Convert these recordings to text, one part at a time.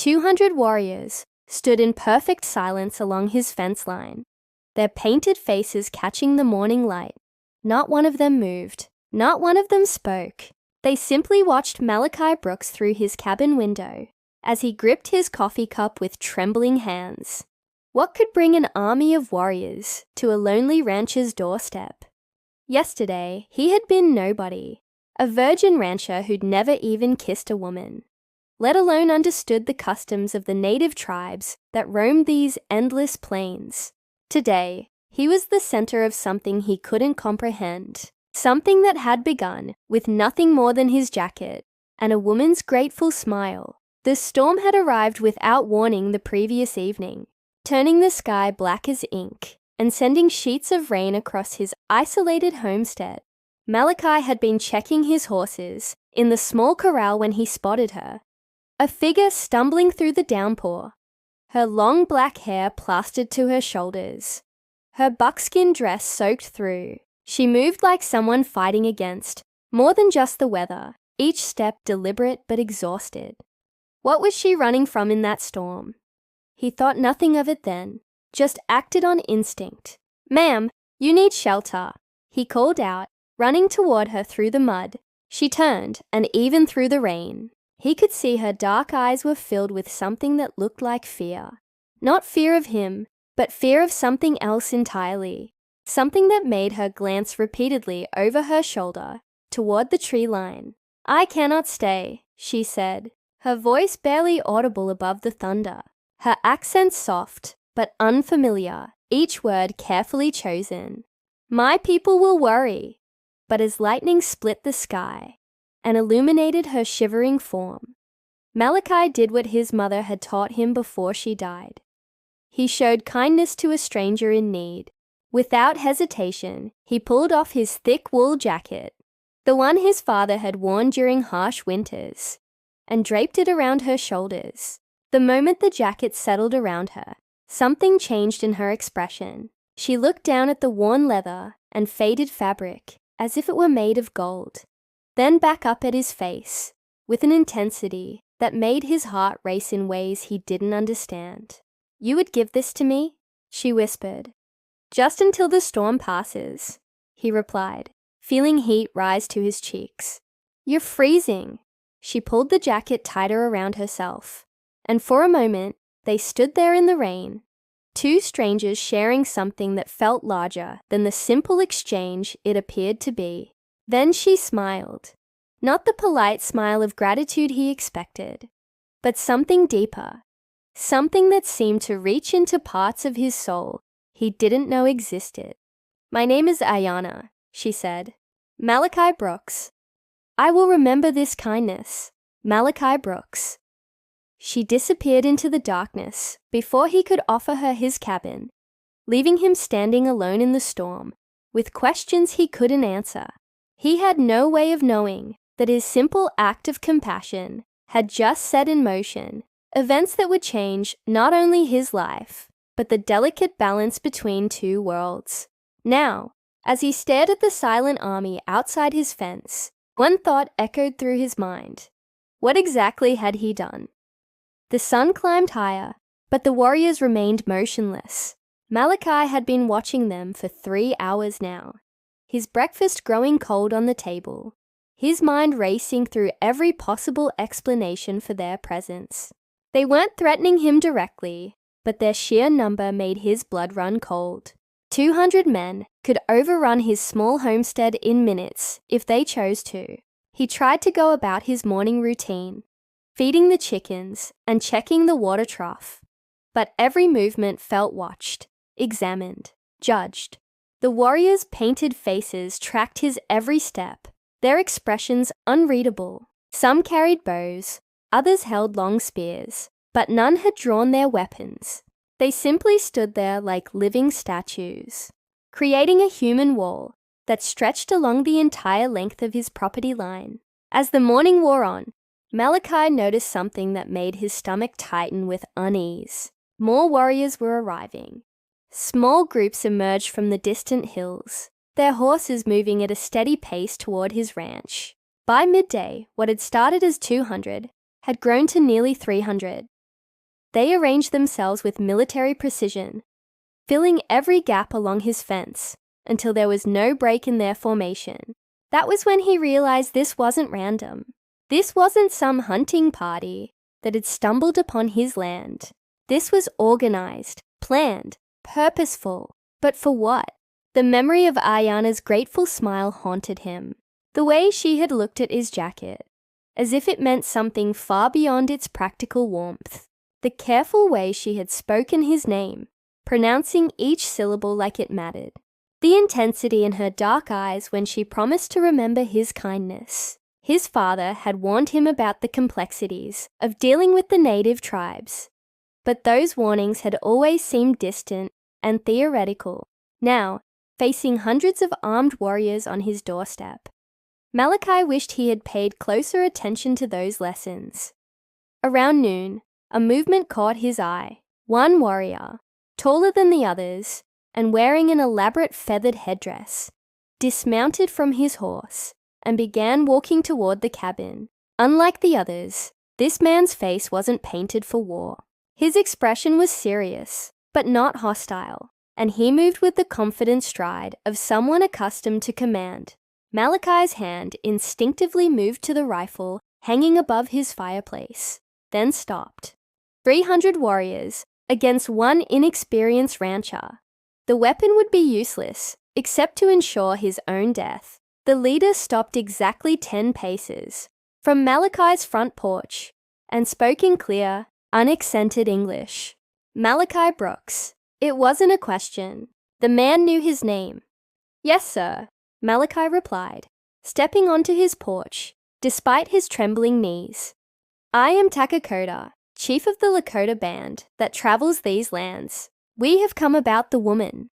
200 warriors stood in perfect silence along his fence line, their painted faces catching the morning light. Not one of them moved. Not one of them spoke. They simply watched Malachi Brooks through his cabin window as he gripped his coffee cup with trembling hands. What could bring an army of warriors to a lonely rancher's doorstep? Yesterday, he had been nobody, a virgin rancher who'd never even kissed a woman, let alone understood the customs of the native tribes that roamed these endless plains. Today, he was the center of something he couldn't comprehend, something that had begun with nothing more than his jacket and a woman's grateful smile. The storm had arrived without warning the previous evening, turning the sky black as ink and sending sheets of rain across his isolated homestead. Malachi had been checking his horses in the small corral when he spotted her, a figure stumbling through the downpour, her long black hair plastered to her shoulders, her buckskin dress soaked through. She moved like someone fighting against more than just the weather, each step deliberate but exhausted. What was she running from in that storm? He thought nothing of it then, just acted on instinct. "Ma'am, you need shelter," he called out, running toward her through the mud. She turned, and even through the rain, he could see her dark eyes were filled with something that looked like fear. Not fear of him, but fear of something else entirely. Something that made her glance repeatedly over her shoulder toward the tree line. "I cannot stay," she said, her voice barely audible above the thunder, her accent soft but unfamiliar, each word carefully chosen. "My people will worry." But as lightning split the sky and illuminated her shivering form, Malachi did what his mother had taught him before she died. He showed kindness to a stranger in need. Without hesitation, he pulled off his thick wool jacket, the one his father had worn during harsh winters, and draped it around her shoulders. The moment the jacket settled around her, something changed in her expression. She looked down at the worn leather and faded fabric, as if it were made of gold, then back up at his face, with an intensity that made his heart race in ways he didn't understand. "You would give this to me?" she whispered. "Just until the storm passes," he replied, feeling heat rise to his cheeks. "You're freezing." She pulled the jacket tighter around herself, and for a moment, they stood there in the rain, two strangers sharing something that felt larger than the simple exchange it appeared to be. Then she smiled, not the polite smile of gratitude he expected, but something deeper, something that seemed to reach into parts of his soul he didn't know existed. "My name is Ayana," she said. "Malachi Brooks. I will remember this kindness. Malachi Brooks." She disappeared into the darkness before he could offer her his cabin, leaving him standing alone in the storm with questions he couldn't answer. He had no way of knowing that his simple act of compassion had just set in motion events that would change not only his life, but the delicate balance between two worlds. Now, as he stared at the silent army outside his fence, one thought echoed through his mind. What exactly had he done? The sun climbed higher, but the warriors remained motionless. Malachi had been watching them for 3 hours now, his breakfast growing cold on the table, his mind racing through every possible explanation for their presence. They weren't threatening him directly, but their sheer number made his blood run cold. 200 men could overrun his small homestead in minutes if they chose to. He tried to go about his morning routine, feeding the chickens and checking the water trough, but every movement felt watched, examined, judged. The warriors' painted faces tracked his every step, their expressions unreadable. Some carried bows, others held long spears, but none had drawn their weapons. They simply stood there like living statues, creating a human wall that stretched along the entire length of his property line. As the morning wore on, Malachi noticed something that made his stomach tighten with unease. More warriors were arriving. Small groups emerged from the distant hills, their horses moving at a steady pace toward his ranch. By midday, what had started as 200 had grown to nearly 300. They arranged themselves with military precision, filling every gap along his fence until there was no break in their formation. That was when he realized this wasn't random. This wasn't some hunting party that had stumbled upon his land. This was organized, planned, purposeful. But for what? The memory of Ayana's grateful smile haunted him. The way she had looked at his jacket, as if it meant something far beyond its practical warmth. The careful way she had spoken his name, pronouncing each syllable like it mattered. The intensity in her dark eyes when she promised to remember his kindness. His father had warned him about the complexities of dealing with the native tribes, but those warnings had always seemed distant and theoretical. Now, facing hundreds of armed warriors on his doorstep, Malachi wished he had paid closer attention to those lessons. Around noon, a movement caught his eye. One warrior, taller than the others and wearing an elaborate feathered headdress, dismounted from his horse and began walking toward the cabin. Unlike the others, this man's face wasn't painted for war. His expression was serious, but not hostile, and he moved with the confident stride of someone accustomed to command. Malachi's hand instinctively moved to the rifle hanging above his fireplace, then stopped. 300 warriors against one inexperienced rancher. The weapon would be useless, except to ensure his own death. The leader stopped exactly 10 paces from Malachi's front porch and spoke in clear, unaccented English. Malachi Brooks. It wasn't a question. The man knew his name. "Yes, sir," Malachi replied, stepping onto his porch, despite his trembling knees. "I am Takakota, chief of the Lakota band that travels these lands. We have come about the woman."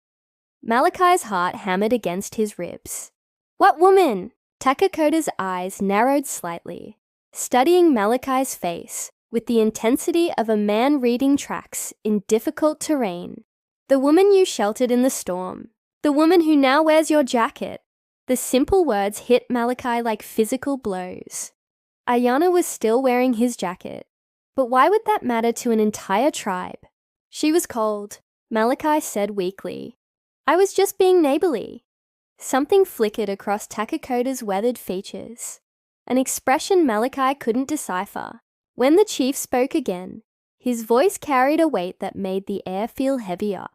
Malachi's heart hammered against his ribs. "What woman?" Takakota's eyes narrowed slightly, studying Malachi's face with the intensity of a man reading tracks in difficult terrain. "The woman you sheltered in the storm. The woman who now wears your jacket." The simple words hit Malachi like physical blows. Ayana was still wearing his jacket, but why would that matter to an entire tribe? "She was cold," Malachi said weakly. "I was just being neighborly." Something flickered across Takakota's weathered features, an expression Malachi couldn't decipher. When the chief spoke again, his voice carried a weight that made the air feel heavier.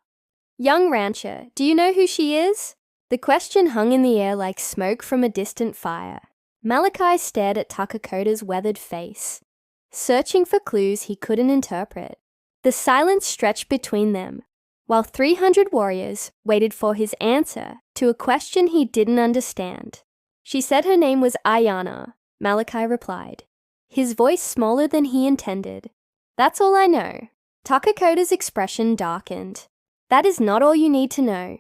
"Young rancher, do you know who she is?" The question hung in the air like smoke from a distant fire. Malachi stared at Takakota's weathered face, searching for clues he couldn't interpret. The silence stretched between them, while 300 warriors waited for his answer to a question he didn't understand. "She said her name was Ayana," Malachi replied, his voice smaller than he intended. "That's all I know." Takakota's expression darkened. "That is not all you need to know."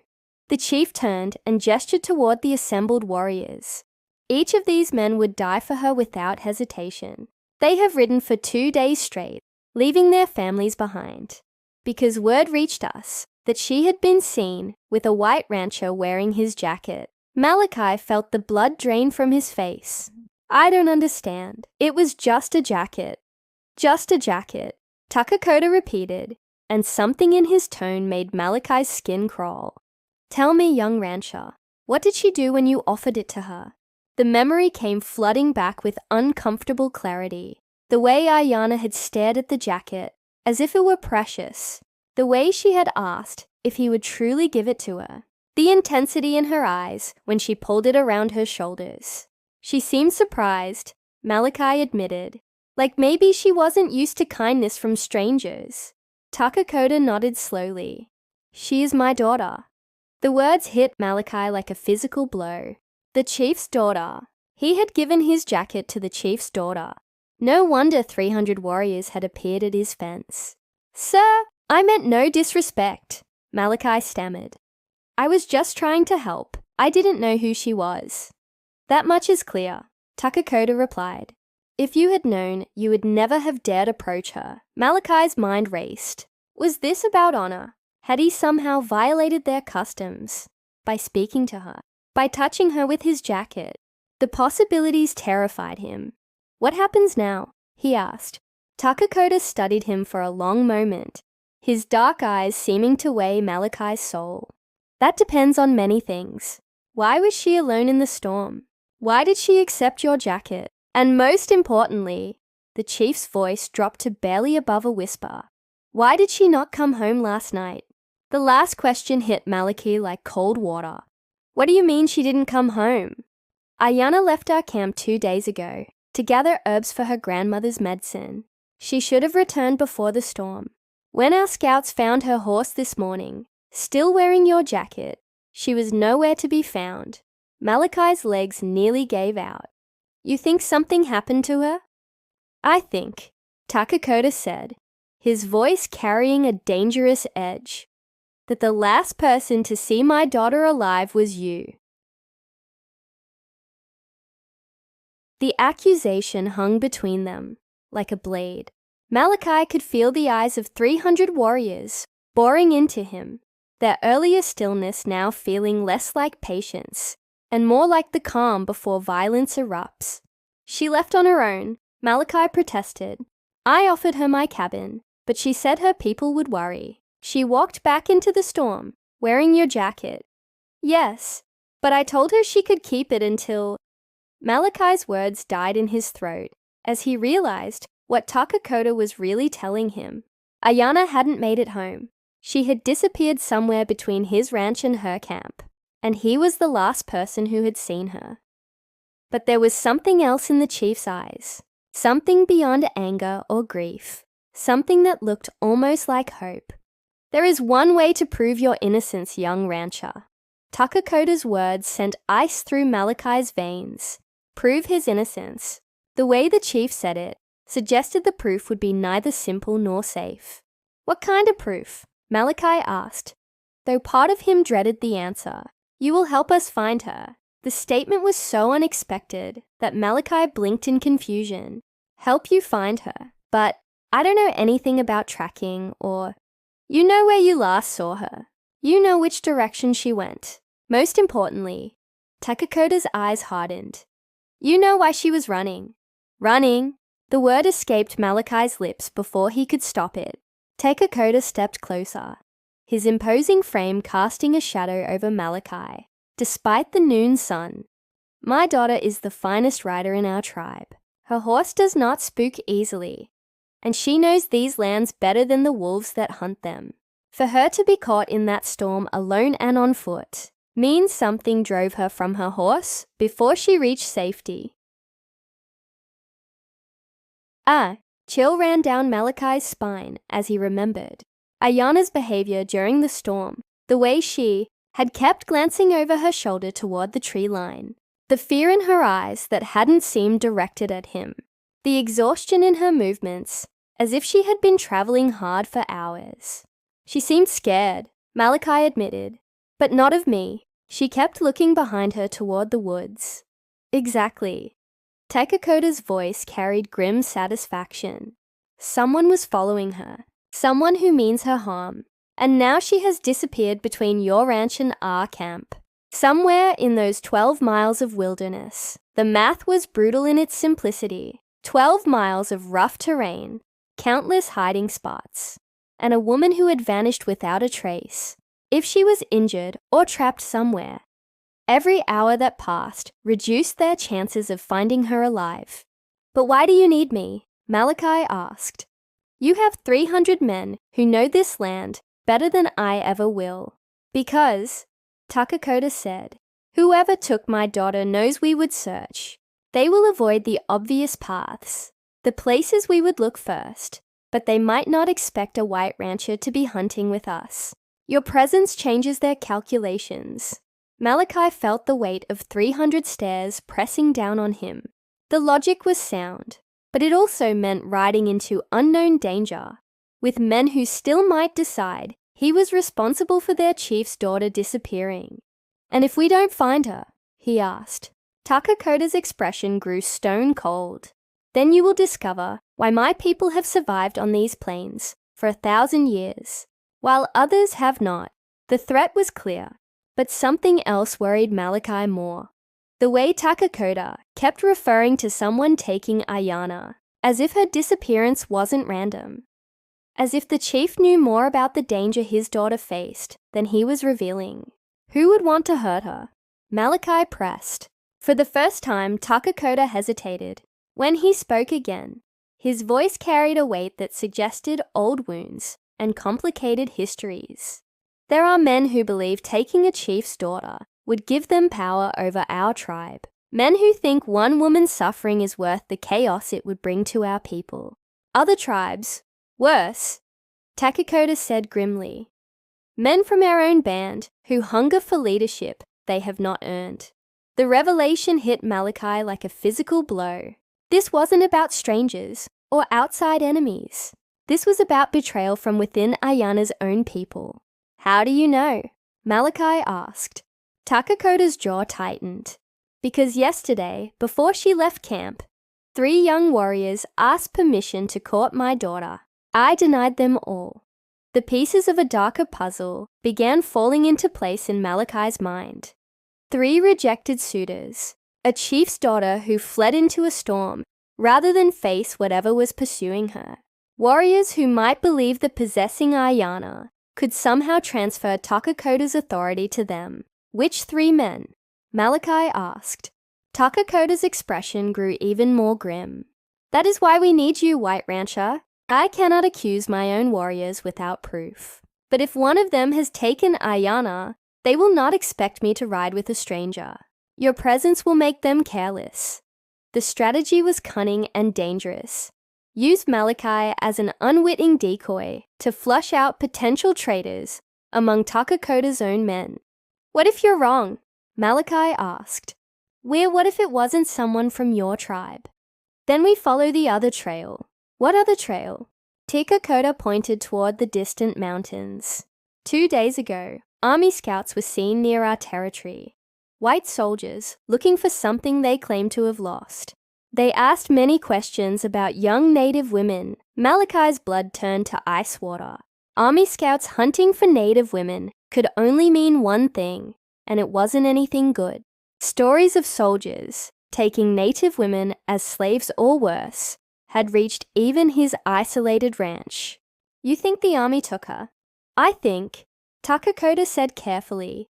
The chief turned and gestured toward the assembled warriors. "Each of these men would die for her without hesitation. They have ridden for 2 days straight, leaving their families behind, because word reached us that she had been seen with a white rancher wearing his jacket." Malachi felt the blood drain from his face. "I don't understand. It was just a jacket." "Just a jacket," Takakota repeated, and something in his tone made Malachi's skin crawl. "Tell me, young rancher, what did she do when you offered it to her?" The memory came flooding back with uncomfortable clarity. The way Ayana had stared at the jacket, as if it were precious. The way she had asked if he would truly give it to her. The intensity in her eyes when she pulled it around her shoulders. She seemed surprised, Malachi admitted, like maybe she wasn't used to kindness from strangers. Takakota nodded slowly. "She is my daughter." The words hit Malachi like a physical blow. The chief's daughter. He had given his jacket to the chief's daughter. No wonder 300 warriors had appeared at his fence. "Sir, I meant no disrespect," Malachi stammered. "I was just trying to help. I didn't know who she was." "That much is clear," Takakota replied. "If you had known, you would never have dared approach her." Malachi's mind raced. Was this about honor? Had he somehow violated their customs by speaking to her, by touching her with his jacket? The possibilities terrified him. "What happens now?" he asked. Takakoda studied him for a long moment, his dark eyes seeming to weigh Malachi's soul. That depends on many things. Why was she alone in the storm? Why did she accept your jacket? And most importantly, the chief's voice dropped to barely above a whisper. Why did she not come home last night? The last question hit Malachi like cold water. What do you mean she didn't come home? Ayana left our camp 2 days ago to gather herbs for her grandmother's medicine. She should have returned before the storm. When our scouts found her horse this morning, still wearing your jacket, she was nowhere to be found. Malachi's legs nearly gave out. You think something happened to her? I think, Takakoda said, his voice carrying a dangerous edge, that the last person to see my daughter alive was you. The accusation hung between them, like a blade. Malachi could feel the eyes of 300 warriors boring into him, their earlier stillness now feeling less like patience and more like the calm before violence erupts. She left on her own, Malachi protested. I offered her my cabin, but she said her people would worry. She walked back into the storm, wearing your jacket. Yes, but I told her she could keep it until... Malachi's words died in his throat as he realized what Takakoda was really telling him. Ayana hadn't made it home. She had disappeared somewhere between his ranch and her camp, and he was the last person who had seen her. But there was something else in the chief's eyes, something beyond anger or grief, something that looked almost like hope. There is one way to prove your innocence, young rancher. Takakoda's words sent ice through Malachi's veins. Prove his innocence. The way the chief said it suggested the proof would be neither simple nor safe. What kind of proof? Malachi asked, though part of him dreaded the answer. You will help us find her. The statement was so unexpected that Malachi blinked in confusion. Help you find her? But I don't know anything about tracking or... You know where you last saw her. You know which direction she went. Most importantly, Takakoda's eyes hardened. You know why she was running. Running. The word escaped Malachi's lips before he could stop it. Takakoda stepped closer, his imposing frame casting a shadow over Malachi, despite the noon sun. My daughter is the finest rider in our tribe. Her horse does not spook easily, and she knows these lands better than the wolves that hunt them. For her to be caught in that storm alone and on foot means something drove her from her horse before she reached safety. Chill ran down Malachi's spine as he remembered Ayana's behavior during the storm, the way she had kept glancing over her shoulder toward the tree line, the fear in her eyes that hadn't seemed directed at him, the exhaustion in her movements, as if she had been traveling hard for hours. She seemed scared, Malachi admitted, but not of me. She kept looking behind her toward the woods. Exactly. Takakoda's voice carried grim satisfaction. Someone was following her, someone who means her harm, and now she has disappeared between your ranch and our camp, somewhere in those 12 miles of wilderness. The math was brutal in its simplicity. 12 miles of rough terrain, countless hiding spots, and a woman who had vanished without a trace. If she was injured or trapped somewhere, every hour that passed reduced their chances of finding her alive. But why do you need me? Malachi asked. You have 300 men who know this land better than I ever will. Because, Takakoda said, whoever took my daughter knows we would search. They will avoid the obvious paths, the places we would look first, but they might not expect a white rancher to be hunting with us. Your presence changes their calculations. Malachi felt the weight of 300 stares pressing down on him. The logic was sound, but it also meant riding into unknown danger, with men who still might decide he was responsible for their chief's daughter disappearing. And if we don't find her, he asked. Takakoda's expression grew stone cold. Then you will discover why my people have survived on these plains for 1,000 years, while others have not. The threat was clear, but something else worried Malachi more. The way Takakoda kept referring to someone taking Ayana. as if her disappearance wasn't random. As if the chief knew more about the danger his daughter faced than he was revealing. Who would want to hurt her? Malachi pressed. For the first time, Takakota hesitated. When he spoke again, his voice carried a weight that suggested old wounds and complicated histories. There are men who believe taking a chief's daughter would give them power over our tribe. Men who think one woman's suffering is worth the chaos it would bring to our people. Other tribes, worse, Takakota said grimly. Men from our own band who hunger for leadership they have not earned. The revelation hit Malachi like a physical blow. This wasn't about strangers or outside enemies. This was about betrayal from within Ayana's own people. How do you know? Malachi asked. Takakota's jaw tightened. Because yesterday, before she left camp, 3 young warriors asked permission to court my daughter. I denied them all. The pieces of a darker puzzle began falling into place in Malachi's mind. 3 rejected suitors, a chief's daughter who fled into a storm rather than face whatever was pursuing her. Warriors who might believe that possessing Ayana could somehow transfer Takakota's authority to them. Which 3 men? Malachi asked. Takakota's expression grew even more grim. That is why we need you, White Rancher. I cannot accuse my own warriors without proof. But if one of them has taken Ayana, they will not expect me to ride with a stranger. Your presence will make them careless. The strategy was cunning and dangerous. Use Malachi as an unwitting decoy to flush out potential traitors among Takakota's own men. What if you're wrong? Malachi asked. What if it wasn't someone from your tribe? Then we follow the other trail. What other trail? Takakota pointed toward the distant mountains. 2 days ago, army scouts were seen near our territory. White soldiers looking for something they claimed to have lost. They asked many questions about young native women. Malachi's blood turned to ice water. Army scouts hunting for native women could only mean one thing, and it wasn't anything good. Stories of soldiers taking native women as slaves or worse had reached even his isolated ranch. You think the army took her? I think, Takakota said carefully,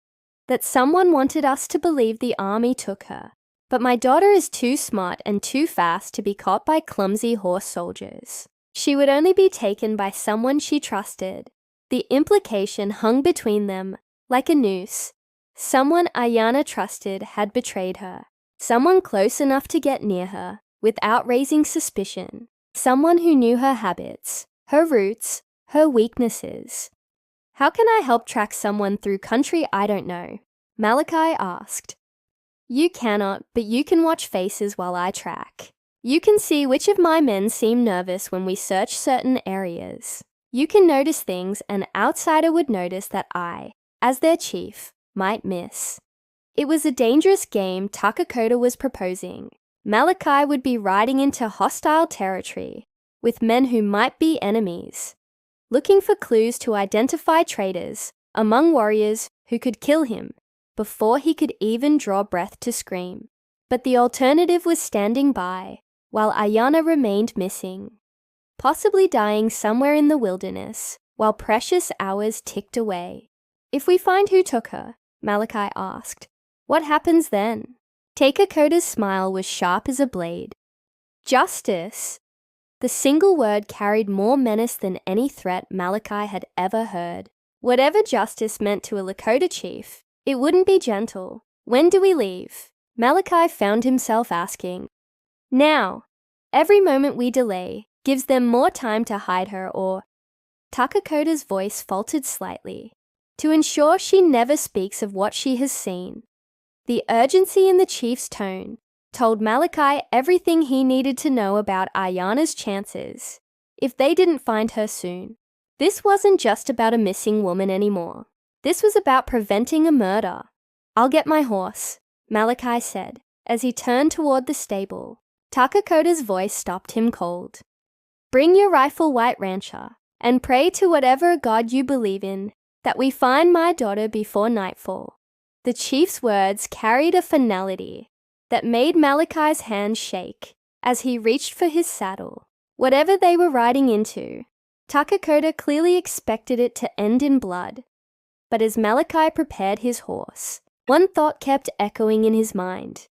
that someone wanted us to believe the army took her. But my daughter is too smart and too fast to be caught by clumsy horse soldiers. She would only be taken by someone she trusted. The implication hung between them like a noose. Someone Ayana trusted had betrayed her. Someone close enough to get near her without raising suspicion. Someone who knew her habits, her roots, her weaknesses. How can I help track someone through country I don't know? Malachi asked. You cannot, but you can watch faces while I track. You can see which of my men seem nervous when we search certain areas. You can notice things an outsider would notice that I, as their chief, might miss. It was a dangerous game Takakota was proposing. Malachi would be riding into hostile territory with men who might be enemies, looking for clues to identify traitors among warriors who could kill him before he could even draw breath to scream. But the alternative was standing by while Ayana remained missing, possibly dying somewhere in the wilderness while precious hours ticked away. If we find who took her, Malachi asked, what happens then? Takakota's smile was sharp as a blade. Justice. The single word carried more menace than any threat Malachi had ever heard. Whatever justice meant to a Lakota chief, it wouldn't be gentle. When do we leave? Malachi found himself asking. Now. Every moment we delay gives them more time to hide her or... Takakota's voice faltered slightly. To ensure she never speaks of what she has seen. The urgency in the chief's tone told Malachi everything he needed to know about Ayana's chances if they didn't find her soon. This wasn't just about a missing woman anymore. This was about preventing a murder. I'll get my horse, Malachi said as he turned toward the stable. Takakota's voice stopped him cold. Bring your rifle, White Rancher, and pray to whatever god you believe in that we find my daughter before nightfall. The chief's words carried a finality that made Malachi's hand shake. as he reached for his saddle. Whatever they were riding into, Takakota clearly expected it to end in blood. But as Malachi prepared his horse, one thought kept echoing in his mind.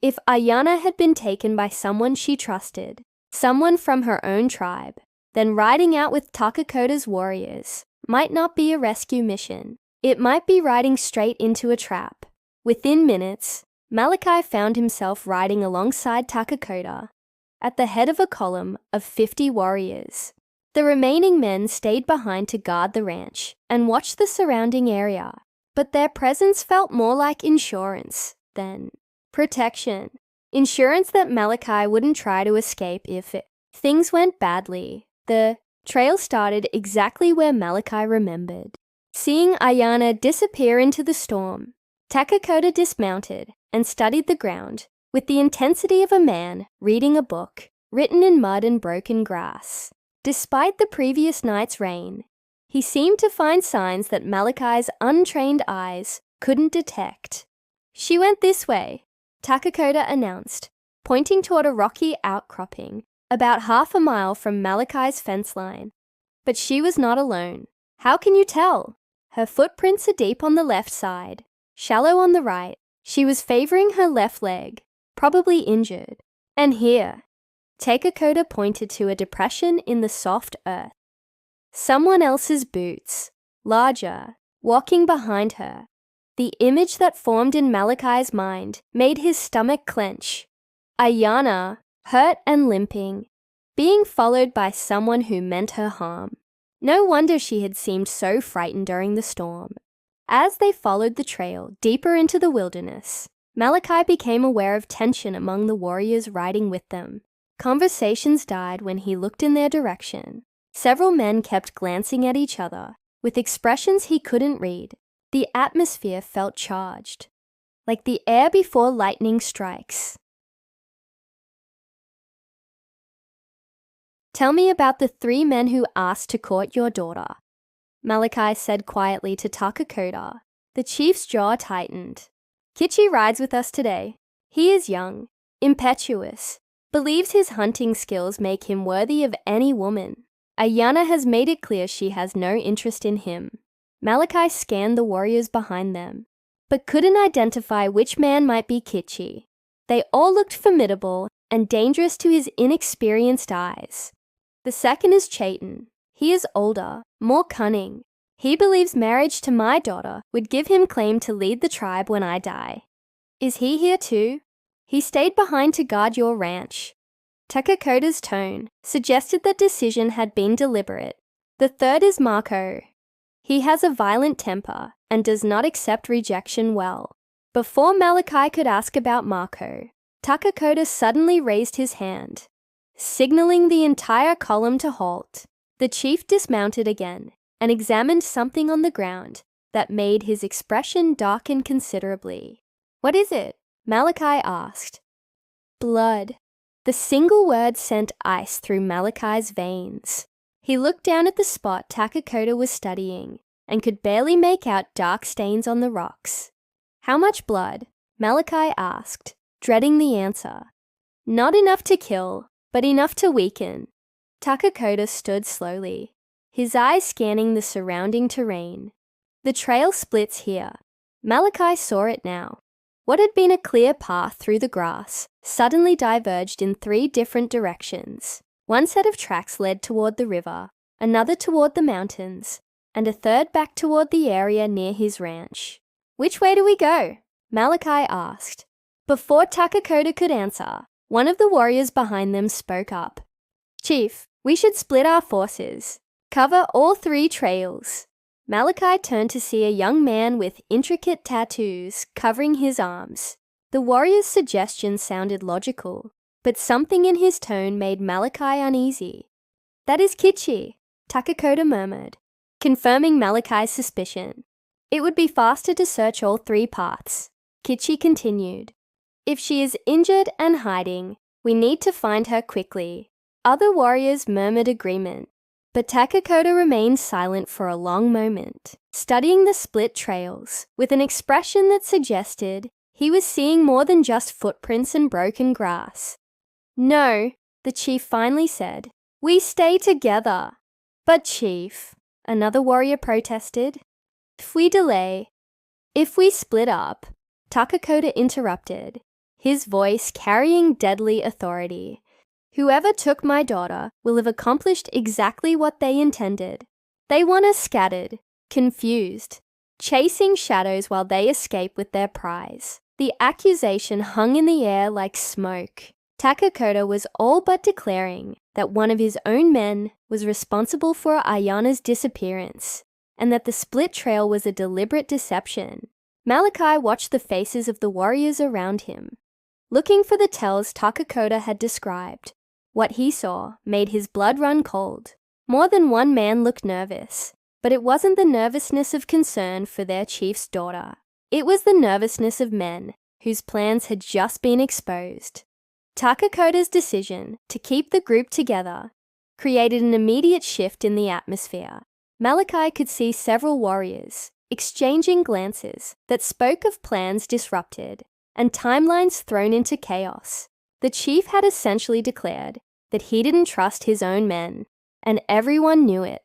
If Ayana had been taken by someone she trusted, someone from her own tribe, then riding out with Takakota's warriors might not be a rescue mission. It might be riding straight into a trap. Within minutes, Malachi found himself riding alongside Takakota at the head of a column of 50 warriors. The remaining men stayed behind to guard the ranch and watch the surrounding area, but their presence felt more like insurance than protection. Insurance that Malachi wouldn't try to escape if things went badly. The trail started exactly where Malachi remembered. Seeing Ayana disappear into the storm, Takakota dismounted and studied the ground with the intensity of a man reading a book written in mud and broken grass. Despite the previous night's rain, he seemed to find signs that Malachi's untrained eyes couldn't detect. "She went this way," Takakota announced, pointing toward a rocky outcropping about half a mile from Malachi's fence line. But she was not alone. "How can you tell?" "Her footprints are deep on the left side, shallow on the right. She was favoring her left leg, probably injured. And here," Takakota pointed to a depression in the soft earth. Someone else's boots, larger, walking behind her. The image that formed in Malachi's mind made his stomach clench. Ayana, hurt and limping, being followed by someone who meant her harm. No wonder she had seemed so frightened during the storm. As they followed the trail deeper into the wilderness, Malachi became aware of tension among the warriors riding with them. Conversations died when he looked in their direction. Several men kept glancing at each other, with expressions he couldn't read. The atmosphere felt charged, like the air before lightning strikes. "Tell me about the 3 men who asked to court your daughter," Malachi said quietly to Takakota. The chief's jaw tightened. "Kichi rides with us today. He is young, impetuous, believes his hunting skills make him worthy of any woman. Ayana has made it clear she has no interest in him." Malachi scanned the warriors behind them, but couldn't identify which man might be Kichi. They all looked formidable and dangerous to his inexperienced eyes. "The second is Chaitan. He is older, more cunning. He believes marriage to my daughter would give him claim to lead the tribe when I die." "Is he here too?" "He stayed behind to guard your ranch." Takakota's tone suggested that decision had been deliberate. "The third is Marco. He has a violent temper and does not accept rejection well." Before Malachi could ask about Marco, Takakota suddenly raised his hand, signaling the entire column to halt. The chief dismounted again and examined something on the ground that made his expression darken considerably. "What is it?" Malachi asked. "Blood." The single word sent ice through Malachi's veins. He looked down at the spot Takakota was studying and could barely make out dark stains on the rocks. "How much blood?" Malachi asked, dreading the answer. "Not enough to kill, but enough to weaken." Takakota stood slowly, his eyes scanning the surrounding terrain. The trail splits here. Malachi saw it now. What had been a clear path through the grass suddenly diverged in 3 different directions. One set of tracks led toward the river, another toward the mountains, and a third back toward the area near his ranch. "Which way do we go?" Malachi asked. Before Takakota could answer, one of the warriors behind them spoke up. "Chief, we should split our forces. Cover all 3 trails." Malachi turned to see a young man with intricate tattoos covering his arms. The warrior's suggestion sounded logical, but something in his tone made Malachi uneasy. "That is Kichi," Takakota murmured, confirming Malachi's suspicion. "It would be faster to search all 3 paths." Kichi continued. "If she is injured and hiding, we need to find her quickly." Other warriors murmured agreement, but Takakota remained silent for a long moment, studying the split trails with an expression that suggested he was seeing more than just footprints and broken grass. No, the chief finally said. We stay together. But chief, another warrior protested, if we delay, if we split up, Takakoda interrupted, his voice carrying deadly authority. Whoever took my daughter will have accomplished exactly what they intended. They want us scattered, confused, chasing shadows while they escape with their prize. The accusation hung in the air like smoke. Takakoda was all but declaring that one of his own men was responsible for Ayana's disappearance, and that the split trail was a deliberate deception. Malachi watched the faces of the warriors around him, looking for the tells Takakoda had described. What he saw made his blood run cold. More than one man looked nervous, but it wasn't the nervousness of concern for their chief's daughter. It was the nervousness of men whose plans had just been exposed. Takakoda's decision to keep the group together created an immediate shift in the atmosphere. Malachi could see several warriors exchanging glances that spoke of plans disrupted and timelines thrown into chaos. The chief had essentially declared that he didn't trust his own men, and everyone knew it.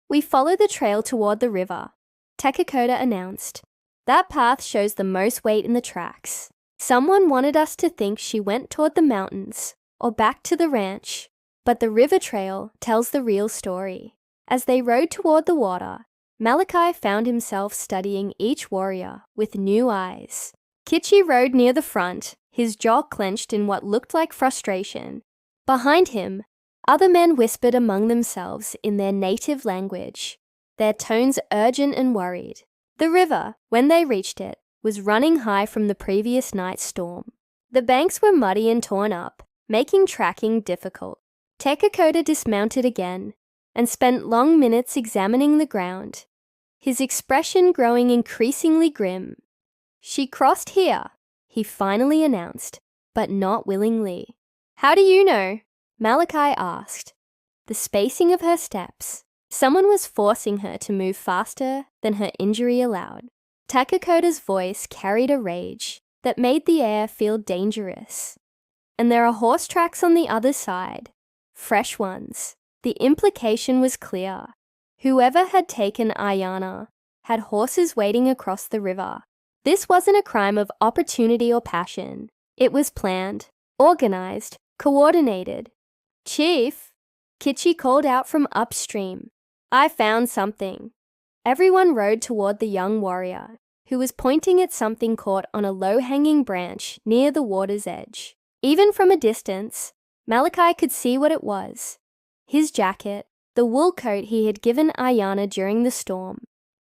We follow the trail toward the river, Takakoda announced. That path shows the most weight in the tracks. Someone wanted us to think she went toward the mountains or back to the ranch, but the river trail tells the real story. As they rode toward the water, Malachi found himself studying each warrior with new eyes. Kichi rode near the front, his jaw clenched in what looked like frustration. Behind him, other men whispered among themselves in their native language, their tones urgent and worried. The river, when they reached it, was running high from the previous night's storm. The banks were muddy and torn up, making tracking difficult. Takakoda dismounted again and spent long minutes examining the ground, his expression growing increasingly grim. She crossed here, he finally announced, but not willingly. How do you know? Malachi asked. The spacing of her steps. Someone was forcing her to move faster than her injury allowed. Takakoda's voice carried a rage that made the air feel dangerous. And there are horse tracks on the other side, fresh ones. The implication was clear. Whoever had taken Ayana had horses waiting across the river. This wasn't a crime of opportunity or passion. It was planned, organized, coordinated. Chief, Kichi called out from upstream. I found something. Everyone rode toward the young warrior, who was pointing at something caught on a low-hanging branch near the water's edge. Even from a distance, Malachi could see what it was. His jacket, the wool coat he had given Ayana during the storm.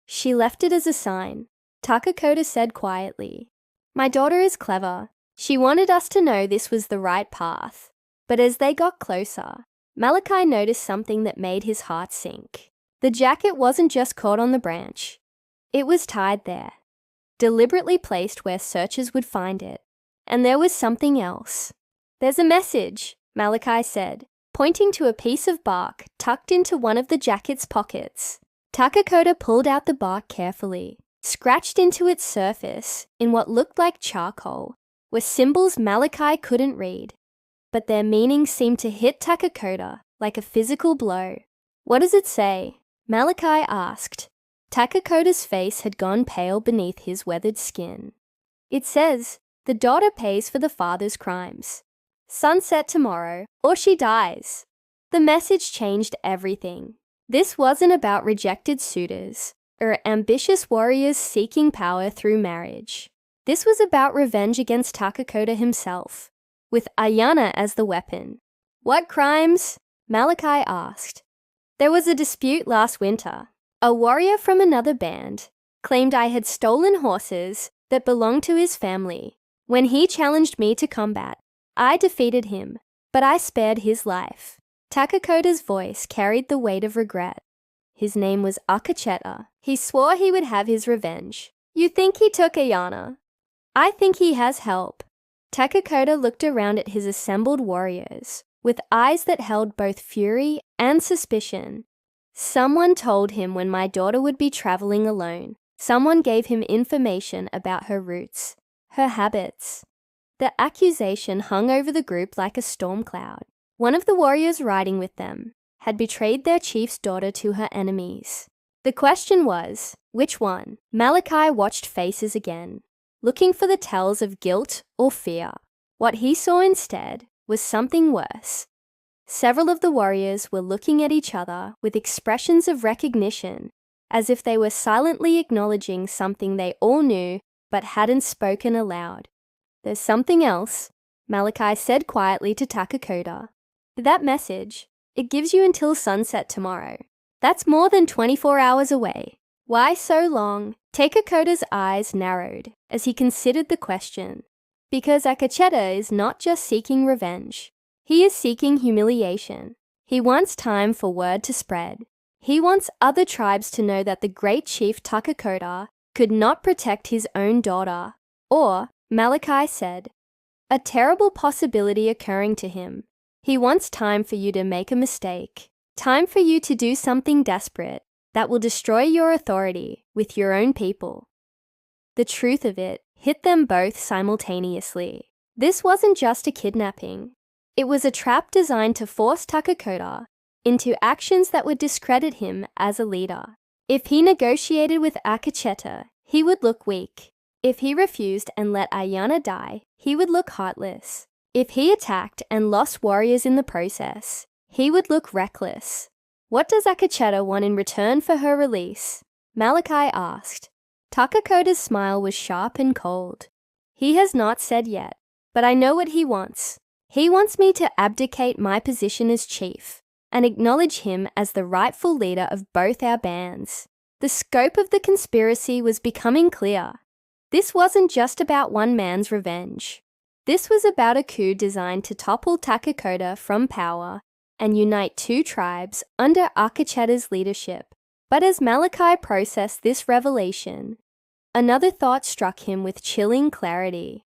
She left it as a sign. Takakoda said quietly, My daughter is clever. She wanted us to know this was the right path. But as they got closer, Malachi noticed something that made his heart sink. The jacket wasn't just caught on the branch. It was tied there, deliberately placed where searchers would find it. And there was something else. There's a message, Malachi said, pointing to a piece of bark tucked into one of the jacket's pockets. Takakoda pulled out the bark carefully. Scratched into its surface, in what looked like charcoal, were symbols Malachi couldn't read. But their meaning seemed to hit Takakoda like a physical blow. What does it say? Malachi asked. Takakoda's face had gone pale beneath his weathered skin. It says, the daughter pays for the father's crimes. Sunset tomorrow, or she dies. The message changed everything. This wasn't about rejected suitors, or ambitious warriors seeking power through marriage. This was about revenge against Takakoda himself, with Ayana as the weapon. What crimes? Malachi asked. There was a dispute last winter. A warrior from another band claimed I had stolen horses that belonged to his family. When he challenged me to combat, I defeated him, but I spared his life. Takakoda's voice carried the weight of regret. His name was Akacheta. He swore he would have his revenge. You think he took Ayana? I think he has help. Takakoda looked around at his assembled warriors, with eyes that held both fury and suspicion. Someone told him when my daughter would be traveling alone. Someone gave him information about her roots, her habits. The accusation hung over the group like a storm cloud. One of the warriors riding with them had betrayed their chief's daughter to her enemies. The question was, which one? Malachi watched faces again, looking for the tells of guilt or fear. What he saw instead was something worse. Several of the warriors were looking at each other with expressions of recognition, as if they were silently acknowledging something they all knew but hadn't spoken aloud. "There's something else," Malachi said quietly to Takakoda. "That message, it gives you until sunset tomorrow. That's more than 24 hours away. Why so long?" Takakoda's eyes narrowed as he considered the question. Because Akacheta is not just seeking revenge. He is seeking humiliation. He wants time for word to spread. He wants other tribes to know that the great chief Takakoda could not protect his own daughter. Or, Malachi said, a terrible possibility occurring to him. He wants time for you to make a mistake. Time for you to do something desperate that will destroy your authority with your own people. The truth of it hit them both simultaneously. This wasn't just a kidnapping. It was a trap designed to force Takakoda into actions that would discredit him as a leader. If he negotiated with Akacheta, he would look weak. If he refused and let Ayana die, he would look heartless. If he attacked and lost warriors in the process, he would look reckless. "What does Akacheta want in return for her release?" Malachi asked. Takakoda's smile was sharp and cold. "He has not said yet, but I know what he wants. He wants me to abdicate my position as chief and acknowledge him as the rightful leader of both our bands." The scope of the conspiracy was becoming clear. This wasn't just about one man's revenge. This was about a coup designed to topple Takakoda from power and unite two tribes under Akacheta's leadership. But as Malachi processed this revelation, another thought struck him with chilling clarity.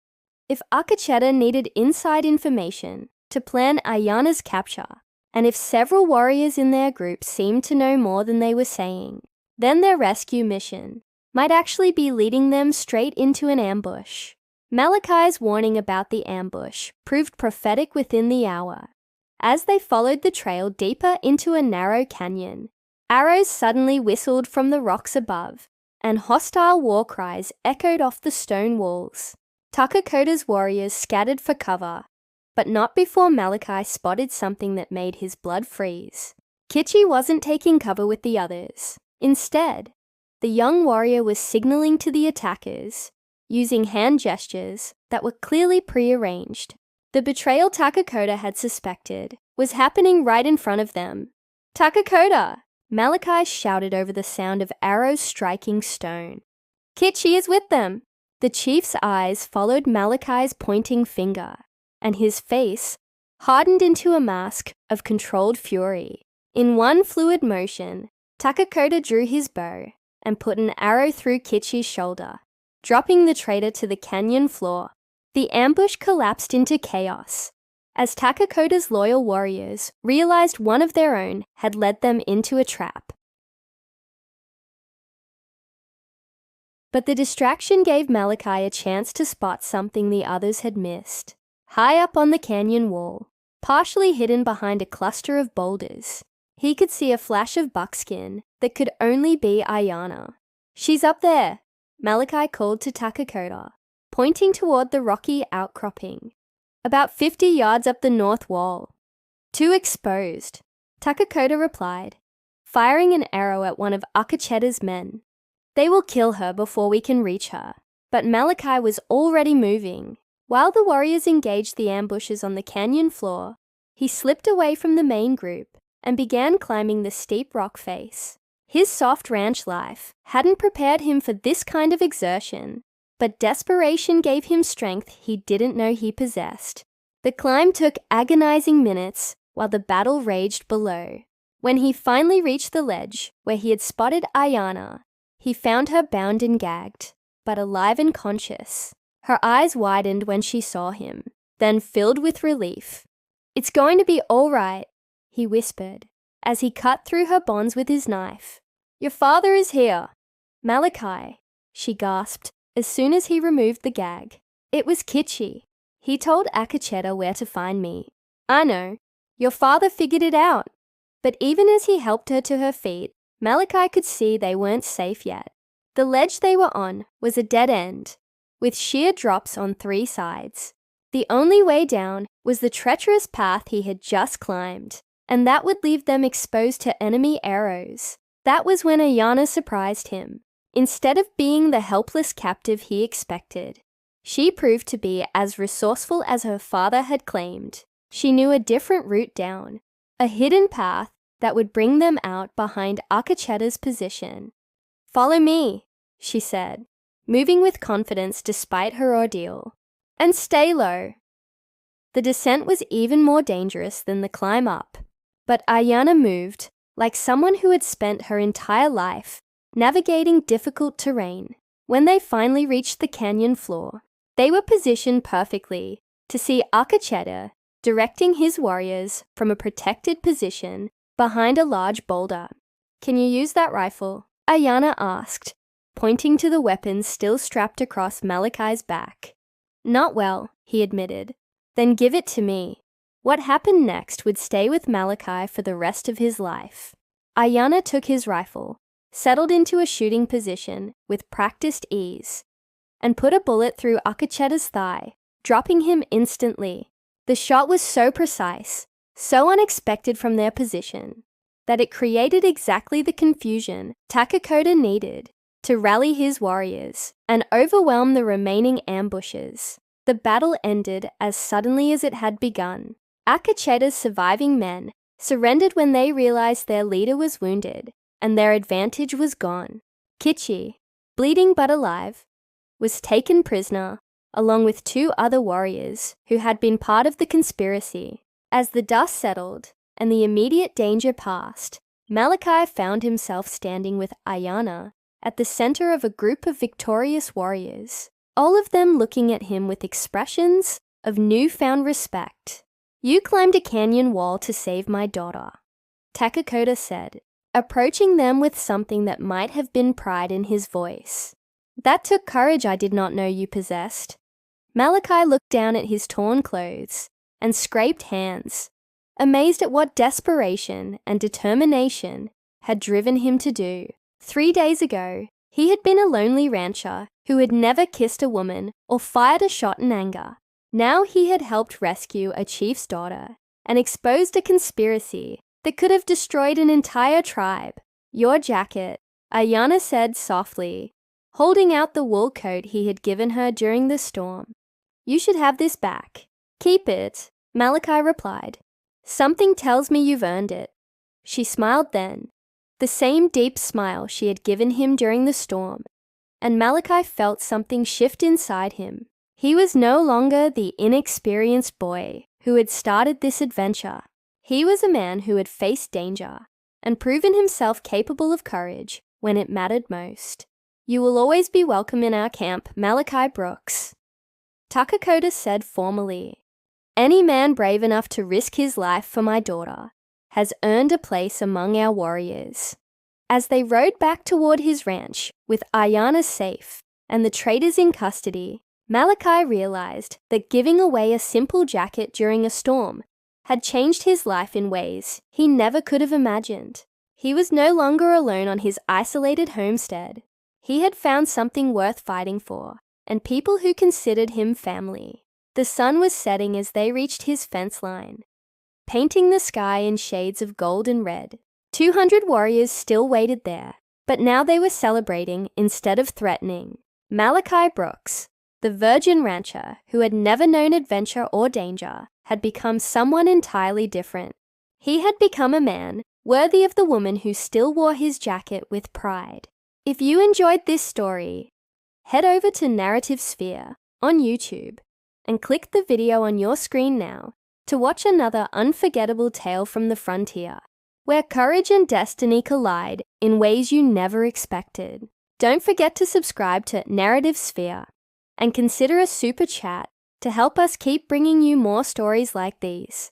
If Akacheta needed inside information to plan Ayana's capture, and if several warriors in their group seemed to know more than they were saying, then their rescue mission might actually be leading them straight into an ambush. Malachi's warning about the ambush proved prophetic within the hour. As they followed the trail deeper into a narrow canyon, arrows suddenly whistled from the rocks above, and hostile war cries echoed off the stone walls. Takakoda's warriors scattered for cover, but not before Malachi spotted something that made his blood freeze. Kichi wasn't taking cover with the others. Instead, the young warrior was signaling to the attackers, using hand gestures that were clearly prearranged. The betrayal Takakoda had suspected was happening right in front of them. "Takakoda!" Malachi shouted over the sound of arrows striking stone. "Kichi is with them!" The chief's eyes followed Malachi's pointing finger, and his face hardened into a mask of controlled fury. In one fluid motion, Takakoda drew his bow and put an arrow through Kichi's shoulder, dropping the traitor to the canyon floor. The ambush collapsed into chaos as Takakoda's loyal warriors realized one of their own had led them into a trap. But the distraction gave Malachi a chance to spot something the others had missed. High up on the canyon wall, partially hidden behind a cluster of boulders, he could see a flash of buckskin that could only be Ayana. "She's up there," Malachi called to Takakoda, pointing toward the rocky outcropping, about 50 yards up the north wall. "Too exposed," Takakoda replied, firing an arrow at one of Akacheta's men. "They will kill her before we can reach her." But Malachi was already moving. While the warriors engaged the ambushes on the canyon floor, he slipped away from the main group and began climbing the steep rock face. His soft ranch life hadn't prepared him for this kind of exertion, but desperation gave him strength he didn't know he possessed. The climb took agonizing minutes while the battle raged below. When he finally reached the ledge where he had spotted Ayana, he found her bound and gagged, but alive and conscious. Her eyes widened when she saw him, then filled with relief. "It's going to be all right," he whispered, as he cut through her bonds with his knife. "Your father is here." "Malachi," she gasped as soon as he removed the gag. It was Kichi. He told Akacheta where to find me. I know. Your father figured it out. But even as he helped her to her feet, Malachi could see they weren't safe yet. The ledge they were on was a dead end, with sheer drops on 3 sides. The only way down was the treacherous path he had just climbed, and that would leave them exposed to enemy arrows. That was when Ayana surprised him. Instead of being the helpless captive he expected, she proved to be as resourceful as her father had claimed. She knew a different route down, a hidden path that would bring them out behind Akacheta's position. "Follow me," she said, moving with confidence despite her ordeal. "And stay low." The descent was even more dangerous than the climb up, but Ayana moved like someone who had spent her entire life navigating difficult terrain. When they finally reached the canyon floor, they were positioned perfectly to see Akacheta directing his warriors from a protected position behind a large boulder. "Can you use that rifle?" Ayana asked, pointing to the weapon still strapped across Malachi's back. "Not well," he admitted. "Then give it to me." What happened next would stay with Malachi for the rest of his life. Ayana took his rifle, settled into a shooting position with practiced ease, and put a bullet through Akacheta's thigh, dropping him instantly. The shot was so precise, so unexpected from their position, that it created exactly the confusion Takakota needed to rally his warriors and overwhelm the remaining ambushes. The battle ended as suddenly as it had begun. Akacheta's surviving men surrendered when they realized their leader was wounded and their advantage was gone. Kichi, bleeding but alive, was taken prisoner along with 2 other warriors who had been part of the conspiracy. As the dust settled and the immediate danger passed, Malachi found himself standing with Ayana at the center of a group of victorious warriors, all of them looking at him with expressions of newfound respect. "You climbed a canyon wall to save my daughter," Takakota said, approaching them with something that might have been pride in his voice. "That took courage I did not know you possessed." Malachi looked down at his torn clothes and scraped hands, amazed at what desperation and determination had driven him to do. 3 days ago, he had been a lonely rancher who had never kissed a woman or fired a shot in anger. Now he had helped rescue a chief's daughter and exposed a conspiracy that could have destroyed an entire tribe. "Your jacket," Ayana said softly, holding out the wool coat he had given her during the storm. "You should have this back." "Keep it," Malachi replied. "Something tells me you've earned it." She smiled then, the same deep smile she had given him during the storm, and Malachi felt something shift inside him. He was no longer the inexperienced boy who had started this adventure. He was a man who had faced danger and proven himself capable of courage when it mattered most. "You will always be welcome in our camp, Malachi Brooks," Takakota said formally. "Any man brave enough to risk his life for my daughter has earned a place among our warriors." As they rode back toward his ranch, with Ayana safe and the traitors in custody, Malachi realized that giving away a simple jacket during a storm had changed his life in ways he never could have imagined. He was no longer alone on his isolated homestead. He had found something worth fighting for, and people who considered him family. The sun was setting as they reached his fence line, painting the sky in shades of gold and red. 200 warriors still waited there, but now they were celebrating instead of threatening. Malachi Brooks, the virgin rancher who had never known adventure or danger, had become someone entirely different. He had become a man worthy of the woman who still wore his jacket with pride. If you enjoyed this story, head over to Narrative Sphere on YouTube and click the video on your screen now to watch another unforgettable tale from the frontier, where courage and destiny collide in ways you never expected. Don't forget to subscribe to Narrative Sphere and consider a super chat to help us keep bringing you more stories like these.